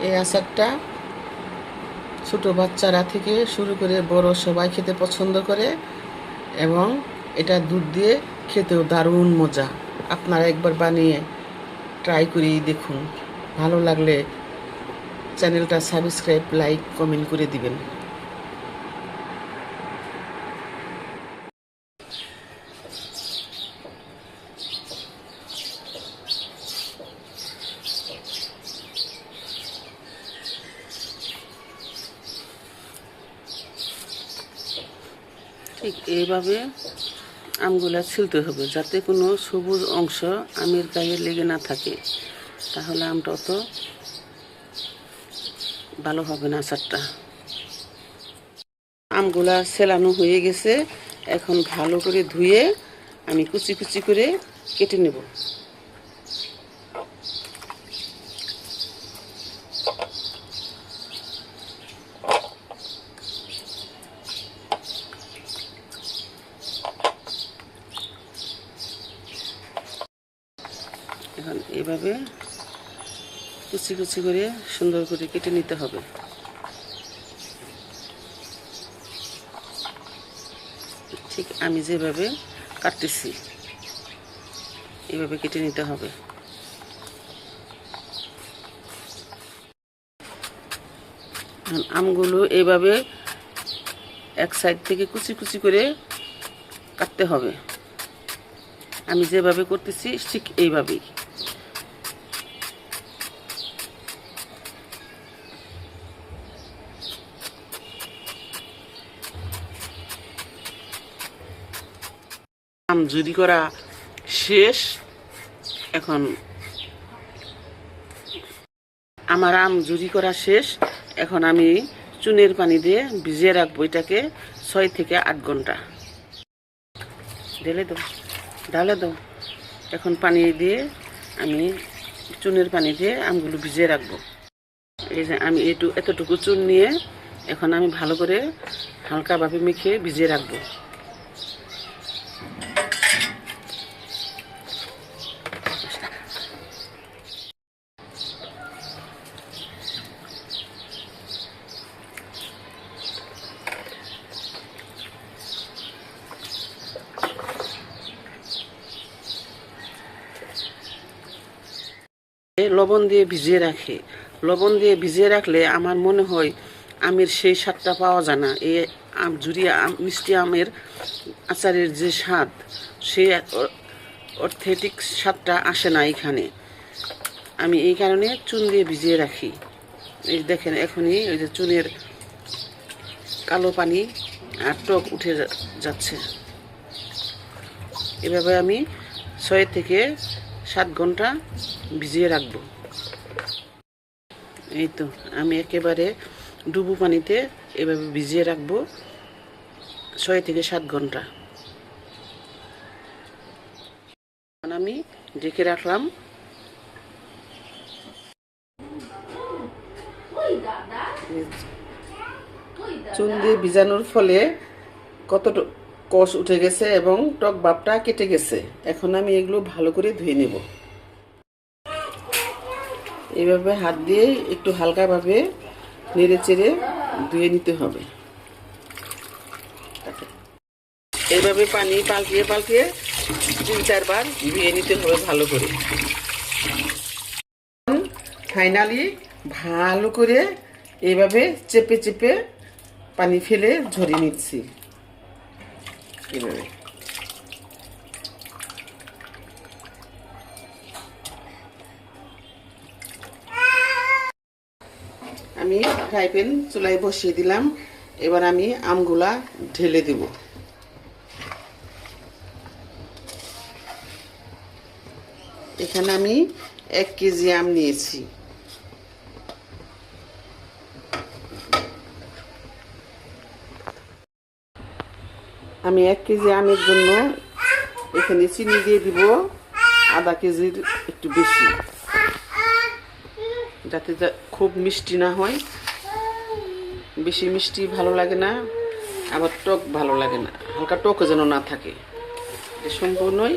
এই আচারটা ছোট বাচ্চারা থেকে শুরু করে বড় সবাই খেতে পছন্দ করে এবং এটা দুধ দিয়ে খেতেও দারুণ মজা। আপনারা একবার বানিয়ে ট্রাই করে দেখুন। ভালো লাগলে চ্যানেলটা সাবস্ক্রাইব, লাইক, কমেন্ট করে দিবেন। ঠিক এইভাবে আমগুলা ছিলতে হবে যাতে কোনো সবুজ অংশ আমের গায়ে লেগে না থাকে, তাহলে আমটা অত ভালো হবে না আচারটা। আমগুলা ছেলানো হয়ে গেছে, এখন ভালো করে ধুয়ে আমি কুচি কুচি করে কেটে নেব। এখন এভাবে কুচি কুচি করে সুন্দর করে কেটে নিতে হবে। ঠিক আমি যেভাবে কাটতেছি এভাবে কেটে নিতে হবে। আমগুলো এইভাবে এক সাইড থেকে কুচি কুচি করে কাটতে হবে। আমি যেভাবে করতেছি ঠিক এইভাবেই। আম জুড়ি করা শেষ। এখন আমার আম জুড়ি করা শেষ। এখন আমি চুনের পানি দিয়ে ভিজিয়ে রাখবো এটাকে 6 থেকে 8 ঘন্টা। ঢেলে দাও, ঢালে দাও। এখন পানি দিয়ে আমি চুনের পানি দিয়ে আমগুলো ভিজিয়ে রাখবো। এই যে আমি এতটুকু চুন নিয়ে এখন আমি ভালো করে হালকাভাবে মেখে ভিজিয়ে রাখবো। লবণ দিয়ে ভিজিয়ে রাখি। লবণ দিয়ে ভিজিয়ে রাখলে আমার মনে হয় আমের সেই স্বাদটা পাওয়া যায় না। এই আম জুড়িয়া মিষ্টি আমের আচারের যে স্বাদ, সেই অথেন্টিক স্বাদটা আসে না এখানে। আমি এই কারণে চুন দিয়ে ভিজিয়ে রাখি। এই দেখেন এখনই ওই যে চুনের কালো পানি আর টক উঠে যাচ্ছে। এভাবে আমি 6 থেকে 7 ঘন্টা ভিজিয়ে রাখবো। এই তো আমি একেবারে ডুবো পানিতে এভাবে ভিজিয়ে রাখবো 6 থেকে 7 ঘন্টা। আমি ঢেকে রাখলাম। চুন দিয়ে ভিজানোর ফলে কতটা কষ উঠে গেছে এবং টক ভাবটা কেটে গেছে। এখন আমি এগুলো ভালো করে ধুয়ে নেব। এইভাবে হাত দিয়ে একটু হালকাভাবে নেড়ে চেড়ে ধুয়ে নিতে হবে। এইভাবে পানি পাল্টিয়ে পাল্টিয়ে 3-4 বার ধুয়ে নিতে হবে ভালো করে। ফাইনালি ভালো করে এইভাবে চেপে চেপে পানি ফেলে ঝরিয়ে নিচ্ছি। এভাবে আমি ফ্রাই প্যান চুলায় বসিয়ে দিলাম। এবার আমি আমগুলা ঢেলে দেব। এখানে আমি 1 কেজি আম নিয়েছি। আমি 1 কেজি আমের জন্য এখানে চিনি দিয়ে দিব আধা কেজির একটু বেশি, যাতে খুব মিষ্টি না হয়। বেশি মিষ্টি ভালো লাগে না, আবার টক ভালো লাগে না, হালকা টকও যেন না থাকে। সম্পূর্ণই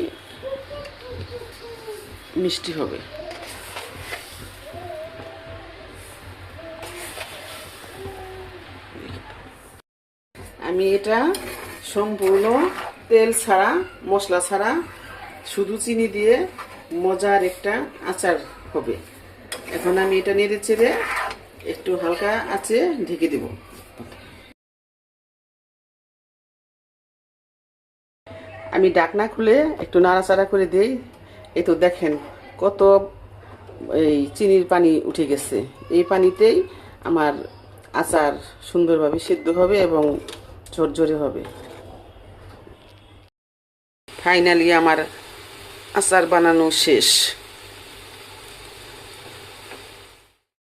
মিষ্টি হবে। আমি এটা সম্পূর্ণ তেল ছাড়া, মশলা ছাড়া, শুধু চিনি দিয়ে মজার একটা আচার হবে। এখন আমি এটা নেড়ে চেড়ে একটু হালকা আঁচে ঢেকে দেব। আমি ঢাকনা খুলে একটু নাড়াচাড়া করে দেই। এই তো দেখেন কত এই চিনির পানি উঠে গেছে। এই পানিতেই আমার আচার সুন্দরভাবে সিদ্ধ হবে এবং ঝরঝরে হবে। ফাইনালি আমার আচার বানানো শেষ।